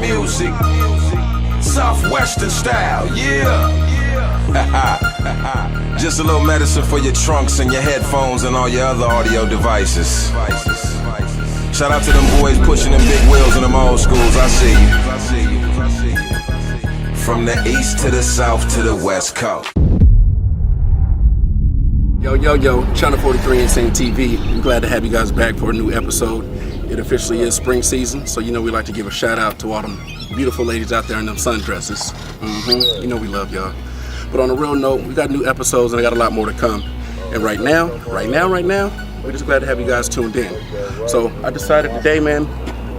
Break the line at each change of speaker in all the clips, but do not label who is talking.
music, Southwestern style, yeah. Just a little medicine for your trunks and your headphones and all your other audio devices. Shout out to them boys pushing them big wheels in them old schools, I see you. From the east to the south to the west coast.
Yo, Channel 43 Insane TV. I'm glad to have you guys back for a new episode. It officially is spring season, so you know we like to give a shout out to all them beautiful ladies out there in them sundresses. You know we love y'all. But on a real note, we got new episodes and I got a lot more to come. And right now, we're just glad to have you guys tuned in. So I decided today, man,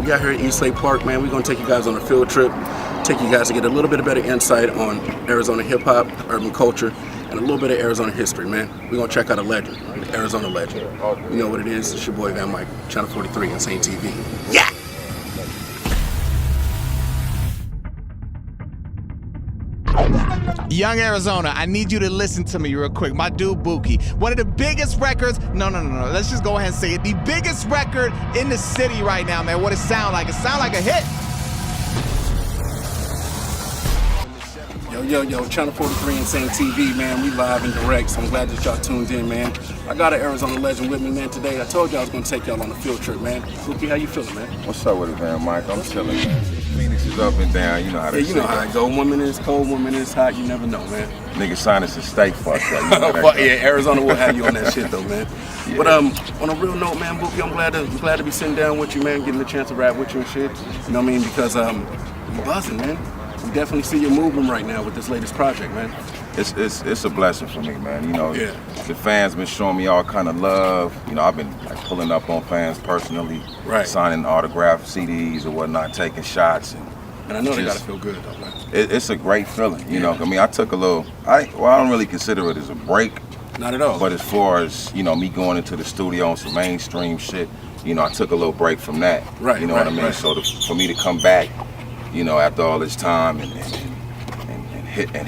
we out here at East Lake Park, man, we're gonna take you guys on a field trip, take you guys to get a little bit of better insight on Arizona hip hop, urban culture, and a little bit of Arizona history, man. We're gonna check out a legend, an Arizona legend. You know what it is, it's your boy Van Mike, Channel 43 Insane TV. Yeah!
Young Arizona, I need you to listen to me real quick. My dude Bookie, one of the biggest records, no, let's just go ahead and say it. The biggest record in the city right now, man. What it sound like? It sound like a hit.
Yo, Channel 43 Insane TV, man. We live and direct, so I'm glad that y'all tuned in, man. I got an Arizona legend with me, man, today. I told y'all I was gonna take y'all on a field trip, man. Bookie, how you feeling, man?
What's up with it, man, Mike? I'm chilling, man. Phoenix is up and down, you know how they
you know how it go. 1 minute it's cold, 1 minute it's hot, you never know, man.
Nigga sinuses stay fucked up. You know that
yeah, Arizona will have you on that shit though, man. Yeah. But on a real note, man, Bookie, I'm glad to be sitting down with you, man, getting the chance to rap with you and shit. You know what I mean? Because you buzzing, man. We definitely see your movement right now with this latest project, man.
It's a blessing for me, man. You know, the fans been showing me all kind of love. You know, I've been like pulling up on fans personally, signing autograph CDs or whatnot, taking shots,
and I know they gotta feel good though, man.
It's a great feeling, you know. I mean, I took a little. I don't really consider it as a break.
Not at all.
But as far as me going into the studio on some mainstream shit, I took a little break from that.
Right.
You know what I mean?
Right.
So for me to come back, after all this time and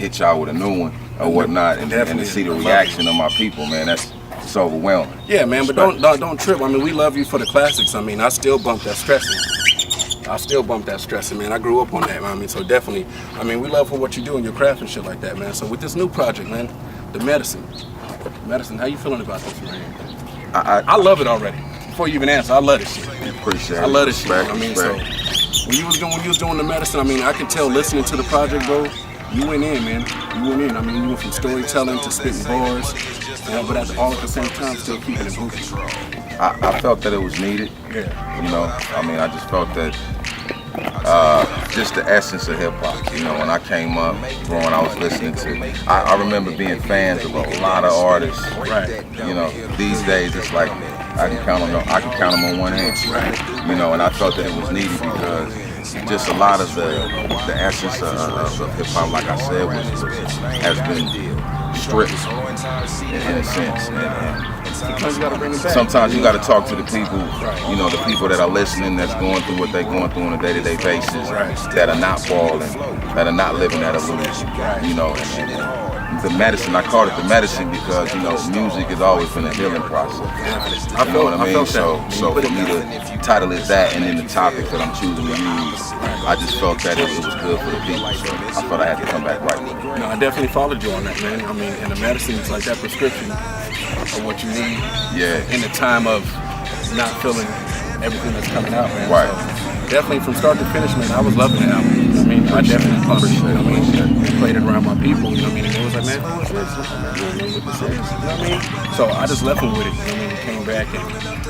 hit y'all with a new one or whatnot, and to see the reaction of my people, man, it's overwhelming.
Yeah, man, but don't trip. I mean, we love you for the classics. I mean, I still bump that stressing. Man. I grew up on that, man. I mean, so definitely, I mean, we love for what you do in your craft and shit like that, man. So with this new project, man, the medicine, how you feeling about this, man? I love it already. Before you even answer, I love this shit.
Appreciate it.
I love this shit. I mean, so when you was doing the medicine, I mean, I can tell listening to the project, bro, you went in, man. You went in. I mean, you went from storytelling to spitting bars, but all at the same time still keeping it moving.
I felt that it was needed.
Yeah.
I mean, I just felt that just the essence of hip hop. When I came up, growing, I was listening to. I remember being fans of a lot of artists.
Right.
These days it's like I can count them on one hand.
Right.
And I felt that it was needed because just a lot of the essence of hip hop, like I said, has been stripped in a sense. And
sometimes you gotta bring it back.
Sometimes you gotta talk to the people, the people that are listening, that's going through what they're going through on a day-to-day basis, that are not balling, that are not living that illusion. And the medicine, I called it the medicine because music has always been a healing process. You know what I mean? So for me to title it that, and then the topic that I'm choosing to use, I just felt that it was good for the people. So I thought I had to come back right.
No, I definitely followed you on that, man. I mean, and the medicine is like that prescription of what you need in the time of not feeling everything that's coming out, man.
Right.
So definitely from start to finish, man, I was loving it. I mean, I definitely pumped it. Played it around my people, and it was like, man, who is this? So I just left him with it, came back, and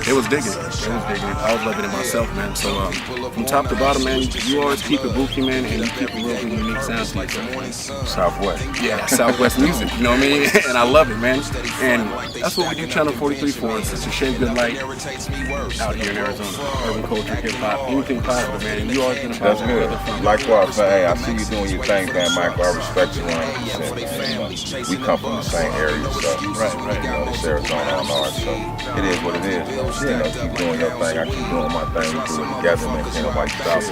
it was digging. I was loving it myself, man. So from top to bottom, man, you always keep it Bookie, man, and you keep a real good, unique sound to yourself.
Southwest.
Yeah, Southwest music, you know what I mean? And I love it, man. And that's what we do Channel 43 for, is to share good light out here in Arizona. Urban culture, hip hop, anything positive, man. And you always been a
That's
positive
good.
brother from
Likewise, man. Hey, I see you doing your thing, man, Michael. I respect you 100%. We come from the same area, so this Arizona on ours, so it is what it is. Keep doing your thing. I keep doing my thing. We do it together, man. Can't nobody stop it.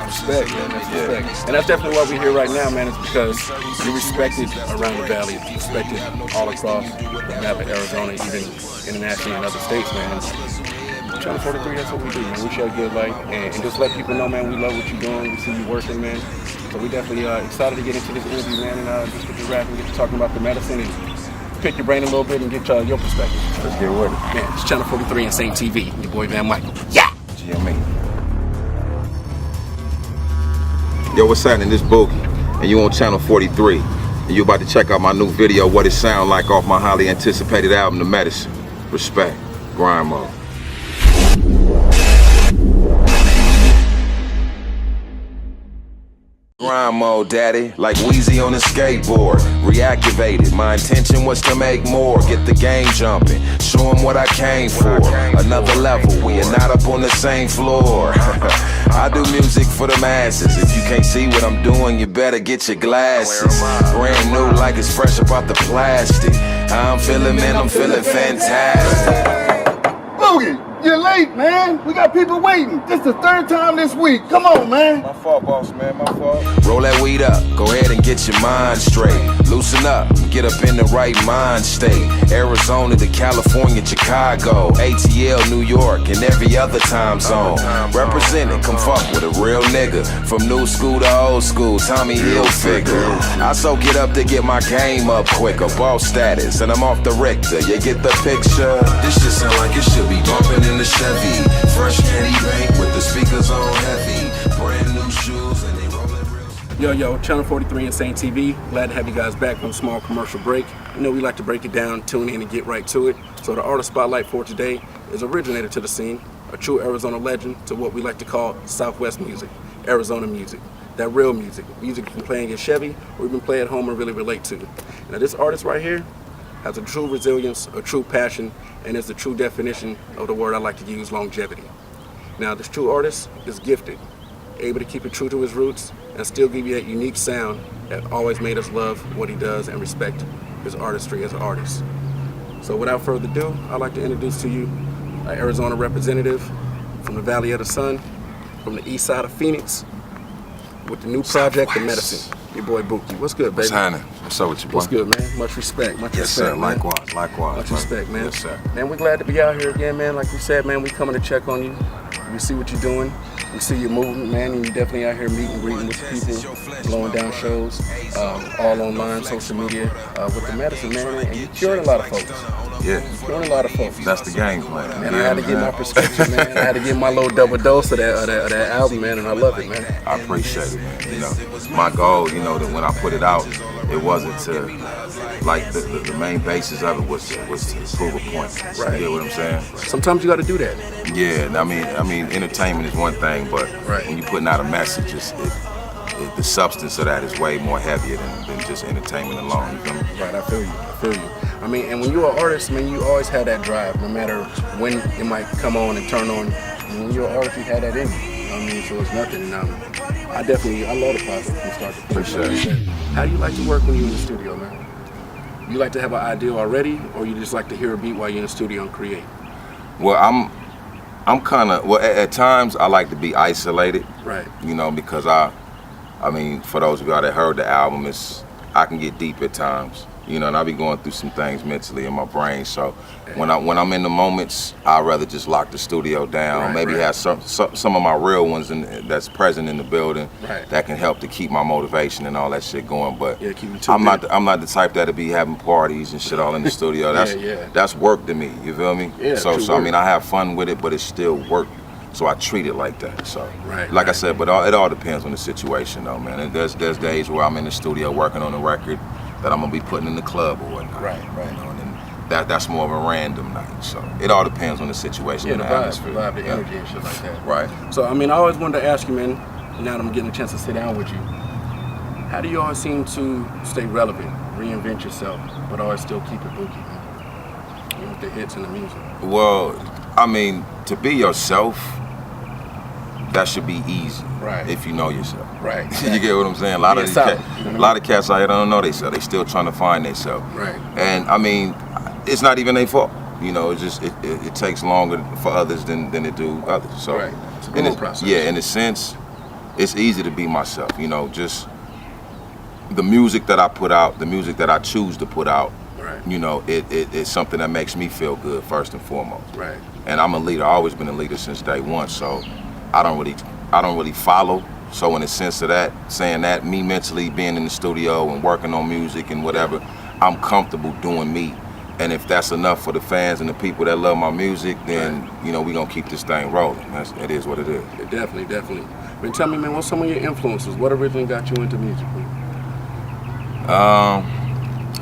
Respect, man. That's respect. And that's definitely why we're here right now, man. It's because you're respected around the valley, respected all across the map of Arizona, even internationally in other states, man. Channel 43, that's what we do, man. We share good light and just let people know, man, we love what you're doing. We see you working, man. So we definitely excited to get into this interview, man, and just get to rapping, get to talking about the medicine and pick your brain a little bit and get your perspective.
Let's get with it.
Man, it's Channel 43 and Saint TV. Your boy Van Michael. Yeah!
GME. Yo, what's happening? This Bookie, and you on Channel 43. And you about to check out my new video, What It Sound Like, off my highly anticipated album, The Medicine. Respect. GrindMode. GrindMode, daddy, like Wheezy on a skateboard. Reactivated, my intention was to make more. Get the game jumping, show them what I came for. Another level, we are not up on the same floor. I do music for the masses. If you can't see what I'm doing, you better get your glasses. Brand new like it's fresh up out the plastic. How I'm feeling, man, I'm feeling fantastic.
Boogie, you're late, man. We got people waiting. This is the third time this week. Come on, man.
My fault, boss, man, my fault. Roll that weed up, go ahead and get your mind straight. Loosen up, get up in the right mind state. Arizona to California, Chicago, ATL, New York, and every other time zone. Representing, come fuck with a real nigga. From new school to old school, Tommy Hilfiger. I so get up to get my game up quicker. Boss status, and I'm off the Richter. You get the picture? This shit sound like it should be bumping in the Chevy. Fresh candy bank with the speakers on heavy. Brand new shoes and they rolling real.
Yo, Channel 43 and Saint TV. Glad to have you guys back from a small commercial break. You know we like to break it down, tune in, and get right to it. So the artist spotlight for today is originator to the scene, a true Arizona legend to what we like to call Southwest music, Arizona music. That real music you can play in your Chevy or even play at home and really relate to. Now this artist right here has a true resilience, a true passion, and is the true definition of the word I like to use, longevity. Now this true artist is gifted, able to keep it true to his roots and still give you that unique sound that always made us love what he does and respect his artistry as an artist. So without further ado, I'd like to introduce to you an Arizona representative from the Valley of the Sun, from the east side of Phoenix, with the new project, The Medicine. Your boy Bookie. What's good, baby?
What's happening? What's up with you, boy?
What's good, man? Much respect. Much
Yes,
respect,
sir.
man.
Likewise.
Much respect, man.
Yes, sir.
Man, we're glad to be out here again, man. Like we said, man, we coming to check on you. We see what you're doing. We see your movement, man, and you're definitely out here meeting and greeting with people, blowing down shows, all online, social media, with The Medicine, man. And you're curing a lot of folks.
Yeah.
You're curing a lot of folks.
That's the game plan.
Man, I had to get my prescription, man. I had to get my little double dose of that album, man, and I love it, man.
I appreciate it, man. You know, my goal, you know, that when I put it out, it wasn't to, like, the main basis of it was to prove a point.
Right.
You get what I'm saying?
Sometimes you got to do that.
Yeah. I mean, entertainment is one thing, but
Right.
when you're putting out a message, the substance of that is way more heavier than just entertainment alone. You feel me?
Right, I feel you. I mean, and when you're an artist, man, you always have that drive, no matter when it might come on and turn on. And when you're an artist, you have that in you. I mean, so it's nothing. And I love the process from start to finish.
Appreciate it.
How do you like to work when you're in the studio, man? You like to have an idea already, or you just like to hear a beat while you're in the studio and create?
Well, I'm kind of, at times I like to be isolated.
Right.
You know, because I mean, for those of y'all that heard the album, I can get deep at times. You know, and I be going through some things mentally in my brain. So when I'm in the moments, I'd rather just lock the studio down.
Right,
Maybe
right.
have some of my real ones that's present in the building
Right.
that can help to keep my motivation and all that shit going. But
Yeah, keep it
I'm not
tuned
the type that'll be having parties and shit all in the studio.
Yeah.
That's work to me. You feel me?
Yeah,
So
true
I
work.
mean, I have fun with it, but it's still work. So I treat it like that. So,
Right,
like I
right.
said, but it all depends on the situation, though, man. And there's days where I'm in the studio working on a record that I'm gonna be putting in the club or whatnot.
Right.
You know, and then that's more of a random night. So it all depends on the situation
Yeah,
and
the
the
vibe,
atmosphere.
the
Yeah.
energy and shit like that.
Right.
So, I mean, I always wanted to ask you, man, now that I'm getting a chance to sit down with you, how do you always seem to stay relevant, reinvent yourself, but always still keep it Bookie, man? You know, with the hits and the music.
Well, I mean, to be yourself, that should be easy.
Right.
If you know yourself.
Right.
You get what I'm saying? A lot of
Be
these
yourself,
cats,
you know what I
a lot of cats out here don't know themselves. They still trying to find themselves.
Right.
And I mean, it's not even their fault. You know, it's just it takes longer for others than it do others. So,
Right. It's a
in
growing process.
Yeah, in a sense, it's easy to be myself. You know, just the music that I put out, the music that I choose to put out.
Right.
You know, it's something that makes me feel good first and foremost.
Right.
and I'm a leader. I've always been a leader since day one. So I don't really follow. So in the sense of that, saying that, me mentally being in the studio and working on music and whatever, I'm comfortable doing me. And if that's enough for the fans and the people that love my music, then you know, we gonna keep this thing rolling. It is what it is.
Yeah, definitely, definitely. I mean, tell me, man, what's some of your influences? What originally got you into music, man?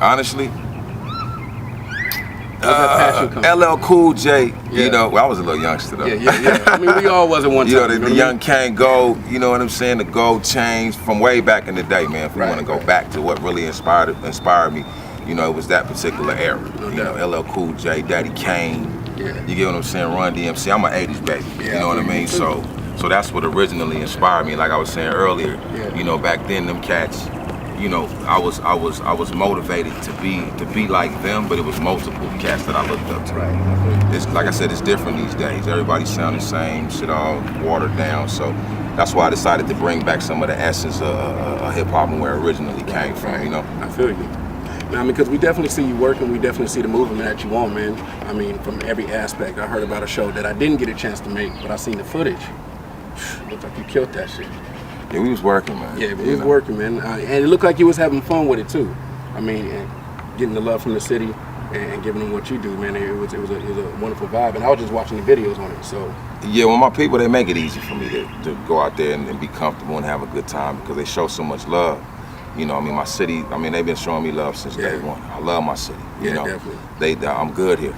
Honestly,
Where's that passion come from?
LL Cool J.
Yeah.
You know, well, I was a little youngster though.
Yeah. I mean, we all was at one time.
You know, the
what I
young
mean?
Kane Gold, you know what I'm saying? The gold chains from way back in the day, man. If we want to go back to what really inspired me, you know, it was that particular era. You know, LL Cool J, Daddy Kane.
Yeah.
You get what I'm saying? Run DMC. I'm an 80s baby.
Yeah,
You know what I mean? So that's what originally inspired me. Like I was saying earlier, you know, back then them cats, you know, I was motivated to be like them, but it was multiple cats that I looked up to.
Right.
It's like I said, it's different these days. Everybody sound the same, shit all watered down. So that's why I decided to bring back some of the essence of hip hop and where it originally came from. You know.
I feel you. Now, I mean, because we definitely see you working, we definitely see the movement that you on, man. I mean, from every aspect. I heard about a show that I didn't get a chance to make, but I seen the footage. Looks like you killed that shit.
Yeah, we was working, man.
Yeah, we was working, man. And it looked like you was having fun with it too. I mean, and getting the love from the city and giving them what you do, man. It was a wonderful vibe. And I was just watching the videos on it, so.
Yeah, well, my people, they make it easy for me to go out there and be comfortable and have a good time because they show so much love. You know, I mean, my city, I mean, they've been showing me love since day one. I love my city. You know,
definitely.
I'm good here.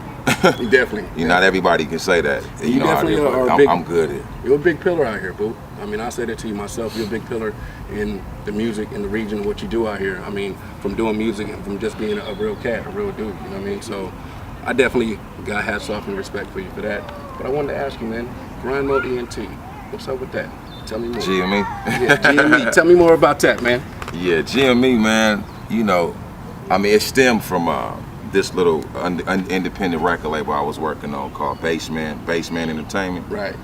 Definitely.
Not everybody can say that.
You
know,
definitely are
I'm good here.
You're a big pillar out here, boo. I mean, I say that to you myself. You're a big pillar in the music, in the region, what you do out here. I mean, from doing music and from just being a real cat, a real dude, you know what I mean? So I definitely got hats off and respect for you for that. But I wanted to ask you, man, GrindMode ENT, what's up with that? Tell me more.
GME?
Yeah, GME. Tell me more about that, man.
Yeah, GME, man, you know, I mean, it stemmed from this little independent record label I was working on called GrindMode Entertainment.
Right.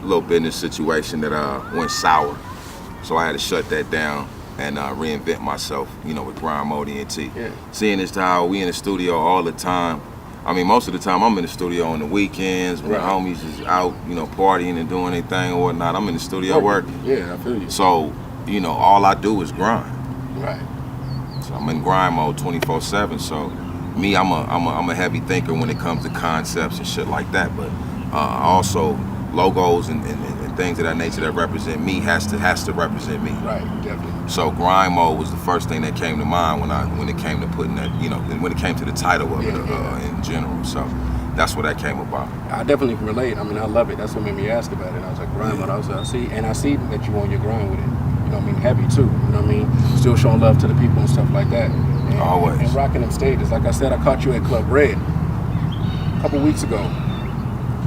Little business situation that went sour. So I had to shut that down and reinvent myself, you know, with GrindMode ENT.
Yeah.
Seeing as how we in the studio all the time. I mean, most of the time I'm in the studio on the weekends when the homies is out, you know, partying and doing their thing or whatnot. I'm in the studio working.
Yeah, I feel you.
So, you know, all I do is grind.
Right.
So I'm in grind mode 24/7. So me, I'm a heavy thinker when it comes to concepts and shit like that. But also logos and things of that nature that represent me has to represent me.
Right, definitely.
So grind mode was the first thing that came to mind when it came to putting that, you know, when it came to the title of it in general. So that's where that came about.
I definitely can relate. I mean, I love it. That's what made me ask about it. I was like, grind mode. I see that you on your grind with it. You know what I mean? Heavy too. You know what I mean? Still showing love to the people and stuff like that. And,
Always.
And rocking them stages. Like I said, I caught you at Club Red a couple weeks ago,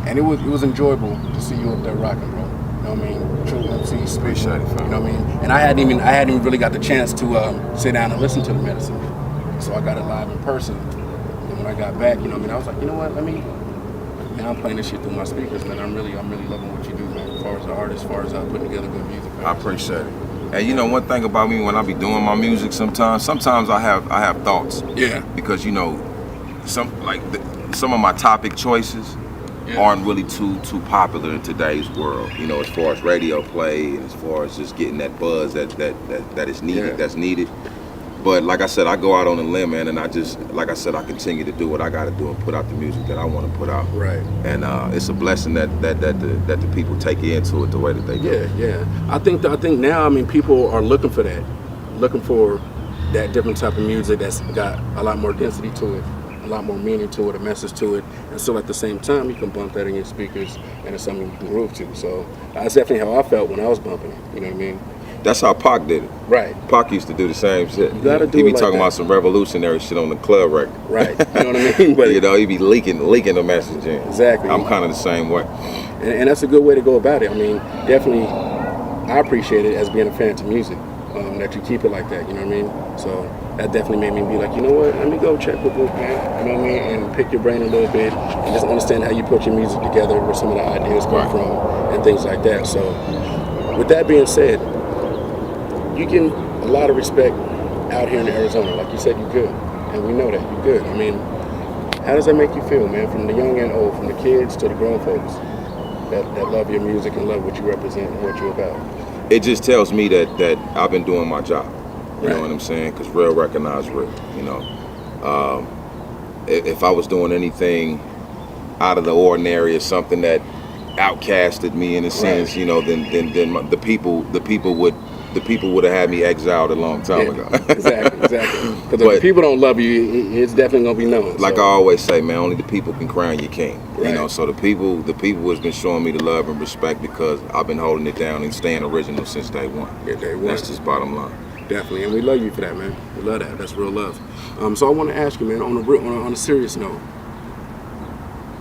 and it was enjoyable to see you up there rocking, bro. You know what I mean? True MC,
Appreciate it, fam.
you know what I mean? And I hadn't even really got the chance to sit down and listen to the medicine. So I got it live in person. And when I got back, you know what I mean? I was like, you know what? Man, I'm playing this shit through my speakers, man. I'm really loving what you do, man. As far as the artist, as far as putting together good music. Man.
I appreciate it. And you know, one thing about me when I be doing my music, sometimes I have thoughts.
Yeah.
Because you know, some of my topic choices aren't really too popular in today's world. You know, as far as radio play and as far as just getting that buzz that is needed. That's needed. But like I said, I go out on a limb, man, and I I continue to do what I got to do and put out the music that I want to put out.
Right.
And it's a blessing that the people take into it the way that they do.
Yeah. I think now, I mean, people are looking for that different type of music that's got a lot more density to it, a lot more meaning to it, a message to it, and still at the same time you can bump that in your speakers and it's something you can groove to. So that's definitely how I felt when I was bumping it. You know what I mean?
That's how Pac did it.
Right.
Pac used to do the same shit.
You gotta do
he be
it like
talking
that.
about some revolutionary shit on the club record.
Right. You know what I mean? But
you know, he be leaking the message in.
Exactly.
I'm kind of the same way.
And that's a good way to go about it. I mean, definitely, I appreciate it as being a fan to music, that you keep it like that, you know what I mean? So that definitely made me be like, you know what, let me go check with Bookie, man, you know what I mean? And pick your brain a little bit and just understand how you put your music together, where some of the ideas come from, and things like that. So with that being said, you get a lot of respect out here in Arizona. Like you said, you're good. And we know that, you're good. I mean, How does that make you feel, man? From the young and old, from the kids to the grown folks that love your music and love what you represent and what you're about.
It just tells me that I've been doing my job. You know what I'm saying? Because real recognize real. You know, if I was doing anything out of the ordinary or something that outcasted me in a sense, you know, then the people would have had me exiled a long time ago.
Exactly. Because if people don't love you, it's definitely gonna be known.
Like I always say, man, only the people can crown your king.
Right.
You know, so the people has been showing me the love and respect because I've been holding it down and staying original since day one.
Yeah, day one.
That's just bottom line.
Definitely, and we love you for that, man. We love that. That's real love. So I want to ask you, man, on a serious note,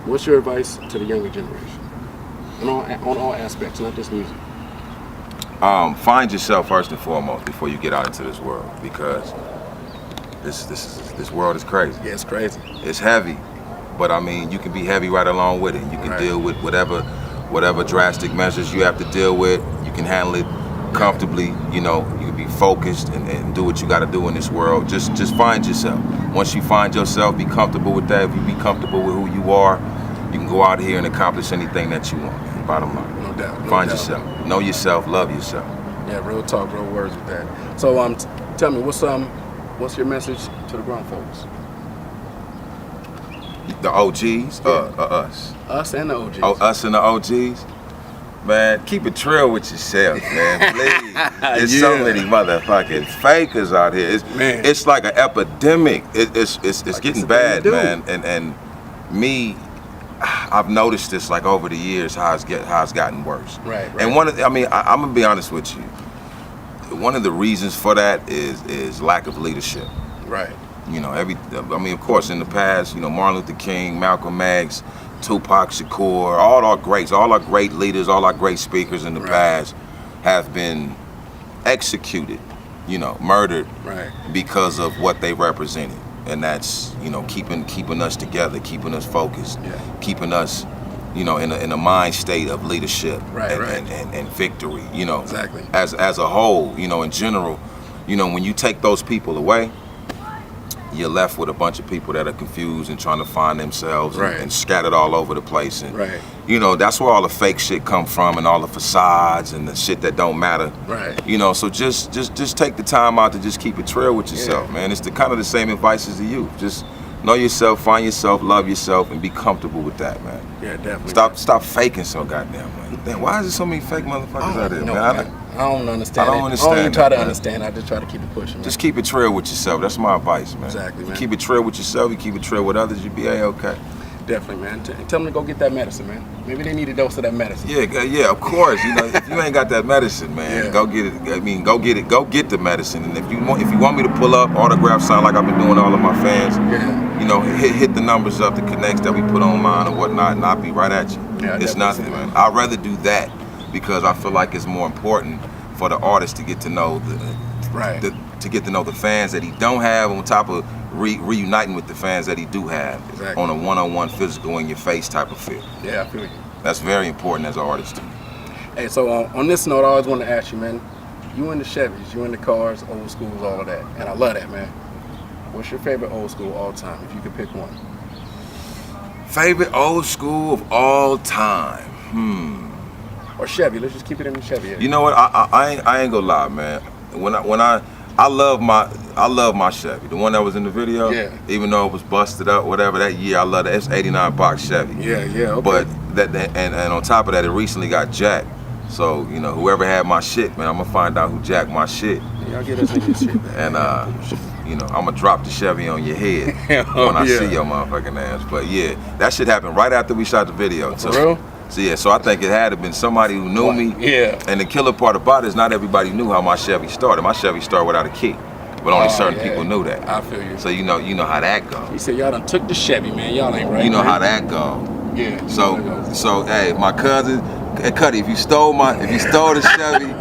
what's your advice to the younger generation? On all aspects, not just music.
Find yourself first and foremost before you get out into this world, because this world is crazy.
Yeah, it's crazy.
It's heavy, but I mean, you can be heavy right along with it. You can deal with whatever drastic measures you have to deal with. You can handle it comfortably. You know, you can be focused and do what you got to do in this world. Just find yourself. Once you find yourself, be comfortable with that. If you be comfortable with who you are, you can go out here and accomplish anything that you want. Bottom line.
No doubt.
Find yourself. Know yourself. Love yourself.
Yeah, real talk, real words with that. So tell me, what's your message to the grown folks?
The OGs, us.
Us and the OGs.
Oh, us and the OGs. Man, keep it trill with yourself, man. Please. There's so many motherfucking fakers out here. It's like an epidemic. It's like getting bad, man. And me, I've noticed this like over the years how it's gotten worse. Right. And I'm gonna be honest with you. One of the reasons for that is lack of leadership. Right. You know, of course, in the past, you know, Martin Luther King, Malcolm X, Tupac Shakur, all our great leaders, all our great speakers in the past have been executed, you know, murdered because of what they represented. And that's, you know, keeping us together, keeping us focused, keeping us, you know, in a mind state of leadership and victory, you know. Exactly. As a whole, you know, in general, you know, when you take those people away, you're left with a bunch of people that are confused and trying to find themselves and scattered all over the place. And you know, that's where all the fake shit come from and all the facades and the shit that don't matter. Right. You know, so just take the time out to just keep it real with yourself, man. It's kind of the same advice as the youth. Just know yourself, find yourself, love yourself, and be comfortable with that, man. Yeah, definitely. Stop faking so goddamn much. Damn, why is there so many fake motherfuckers out there, man? I don't understand. I don't even try to understand. I just try to keep it pushing, man. Just keep it real with yourself. That's my advice, man. Exactly, man. You keep it real with yourself, you keep it real with others, you'll be A-okay. Definitely, man. Tell them to go get that medicine, man. Maybe they need a dose of that medicine. Yeah, of course. You know, if you ain't got that medicine, man, go get it. I mean, go get it. Go get the medicine. And if you want me to pull up, autograph sign like I've been doing all of my fans, you know, hit the numbers up, the connects that we put on mine or whatnot, and I'll be right at you. Yeah, it's nothing, man. I'd rather do that because I feel like it's more important for the artist to get to know the fans that he don't have, on top of reuniting with the fans that he do have on a one-on-one, physical, in your face type of feel. Yeah, I feel you. That's very important as an artist to me. Hey, so on this note, I always want to ask you, man, you in the Chevys, you in the cars, old schools, all of that, and I love that, man. What's your favorite old school all time, if you could pick one? Favorite old school of all time? Or Chevy, let's just keep it in the Chevy area. You know what, I ain't gonna lie, man. I love my Chevy, the one that was in the video. Yeah. Even though it was busted up, whatever, that year I love it. It's 89 box Chevy. Yeah, okay. But and on top of that, it recently got jacked. So, you know, whoever had my shit, man, I'm gonna find out who jacked my shit. Y'all get us niggas shit, man. And you know, I'm gonna drop the Chevy on your head when I see your motherfucking ass. But yeah, that shit happened right after we shot the video. For real? So I think it had to been somebody who knew me. Yeah. And the killer part about it is not everybody knew how my Chevy started. My Chevy started without a key, but only certain people knew that. I feel you. So you know how that go. He said y'all done took the Chevy, man. Y'all ain't right. You know how that go. Yeah. So hey, my cousin, Cuddy, if you stole the Chevy,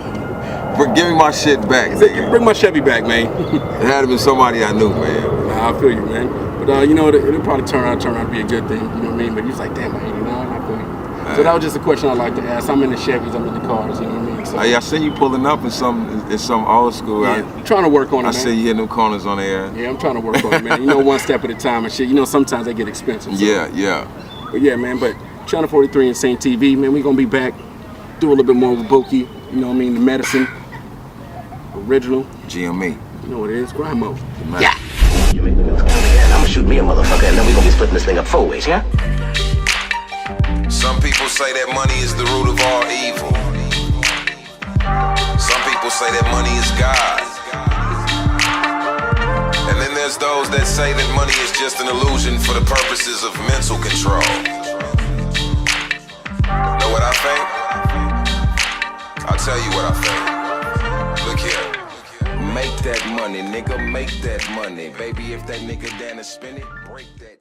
give me my shit back. Bring my Chevy back, man. It had to been somebody I knew, man. Nah, I feel you, man. But you know, it'll probably turn out to be a good thing. You know what I mean? But he was like, damn, I ain't know. I feel you.
So that was just a question I'd like to ask. I'm in the Chevys, I'm in the cars, you know what I mean? So,
Hey, I seen you pulling up in some old school.
yeah, I'm trying to work on it,
I
man.
see you hitting them corners on the air.
Yeah, I'm trying to work on it, man. You know, one step at a time and shit. You know, sometimes they get expensive. So.
Yeah.
But yeah, man, but Channel 43 and Saint TV, man, we gonna be back, do a little bit more with Bookie, you know what I mean, the medicine, original,
GME.
you know what it is, GrindMode.
Yeah. You make me move count again. I'ma shoot me a motherfucker, and then we gonna be splitting this thing up 4 ways, yeah?
Some people say that money is the root of all evil. Some people say that money is God. And then there's those that say that money is just an illusion for the purposes of mental control. Know what I think? I'll tell you what I think. Look here. Make that money, nigga, make that money. Baby, if that nigga down to spend it, break that.